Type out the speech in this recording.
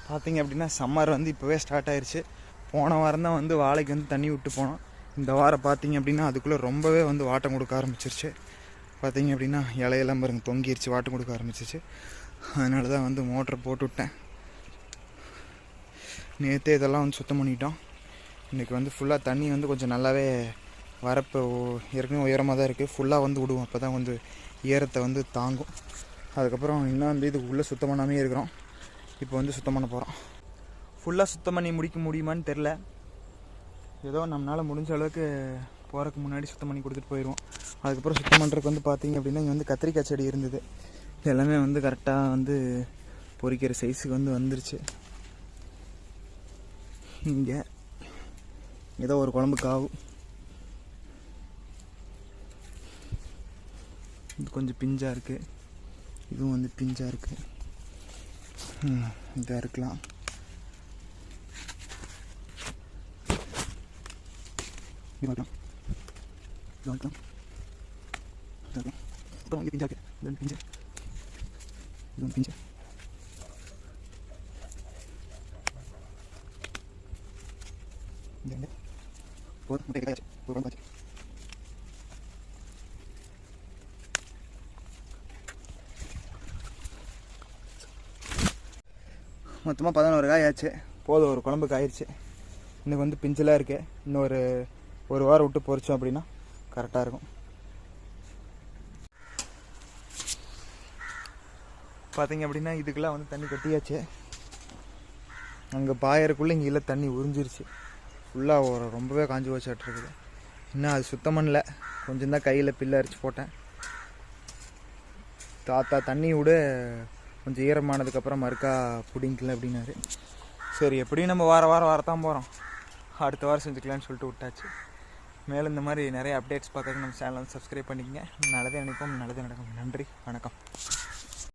பார்த்திங்க அப்படின்னா சம்மர் வந்து இப்போவே ஸ்டார்ட் ஆயிடுச்சு. போன வாரம் தான் வந்து வாழைக்கு வந்து தண்ணி விட்டு போனோம். இந்த வாரம் பார்த்திங்க அப்படின்னா அதுக்குள்ளே ரொம்பவே வந்து வாட்டம் கொடுக்க ஆரம்பிச்சிருச்சு. பார்த்திங்க அப்படின்னா இலையெல்லாம் பாருங்க தொங்கிருச்சு, வாட்டம் கொடுக்க ஆரம்பிச்சிருச்சு. அதனால தான் வந்து மோட்டரை போட்டு விட்டேன். நேற்றே இதெல்லாம் வந்து சுத்தம் பண்ணிட்டோம். இன்றைக்கி வந்து ஃபுல்லாக தண்ணி வந்து கொஞ்சம் நல்லாவே வரப்பு ஏற்கனவே உயரமாக தான் இருக்குது. ஃபுல்லாக வந்து விடுவோம், அப்போ தான் வந்து ஈரத்தை வந்து தாங்கும். அதுக்கப்புறம் இன்னும் வந்து இது உள்ளே சுத்தம் பண்ணாமே இருக்கிறோம். இப்போ வந்து சுத்தம் பண்ண போகிறோம். ஃபுல்லாக சுத்தம் பண்ணி முடிக்க முடியுமான்னு தெரில. ஏதோ நம்மளால் முடிஞ்ச அளவுக்கு போகிறதுக்கு முன்னாடி சுத்தம் பண்ணி கொடுத்துட்டு போயிடுவோம். அதுக்கப்புறம் சுத்தம் பண்ணுறதுக்கு வந்து பார்த்திங்க அப்படின்னா இங்கே வந்து கத்திரிக்காய் செடி இருந்தது. எல்லாமே வந்து கரெக்டாக வந்து பொறிக்கிற சைஸுக்கு வந்து வந்துருச்சு. இங்கே ஏதோ ஒரு குழம்புக்கு ஆகும். இது கொஞ்சம் பிஞ்சாக இருக்குது, இதுவும் வந்து பிஞ்சாக இருக்குது. இதாக இருக்கலாம். இது வைக்கலாம், இது வைக்கலாம், இது வைக்கலாம். அப்புறம் இங்கே பிஞ்சாக இருக்குது, இது வந்து பிஞ்சு, இது வந்து பிஞ்சு. இந்த போதும், முட்டை காயாச்சு, ஒரு குழம்பாச்சு. மொத்தமாக 11 காய் ஆச்சு. போதும், ஒரு குழம்புக்கு ஆயிடுச்சு. இன்னும் வந்து பிஞ்சலாக இருக்குது. இன்னும் ஒரு வாரம் விட்டு பொரிச்சோம் அப்படின்னா கரெக்டாக இருக்கும். பார்த்திங்க அப்படின்னா இதுக்கெல்லாம் வந்து தண்ணி கட்டியாச்சு. அங்கே பாயறக்குள்ளே இங்கே இல்லை தண்ணி உறிஞ்சிருச்சு. ஃபுல்லாக ரொம்பவே காஞ்சி வச்சாட்ருக்குது. இன்னும் அது சுத்தம் பண்ணல. கொஞ்சம் தான் கையில் பில்லை அரிச்சு போட்டேன். தாத்தா தண்ணி விட கொஞ்சம் ஈரமானதுக்கப்புறம் மறுக்கா பிடிங்கல அப்படின்னாரு. சரி, எப்படியும் நம்ம வாரத்தான் போகிறோம், அடுத்த வாரம் செஞ்சுக்கலான்னு சொல்லிட்டு விட்டாச்சு. மேலும் இந்த மாதிரி நிறைய அப்டேட்ஸ் பார்க்கறதுக்கு நம்ம சேனலை வந்து சப்ஸ்கிரைப் பண்ணிக்கங்க. நல்லதே நினைப்போம், நல்லதே நடக்கும். நன்றி, வணக்கம்.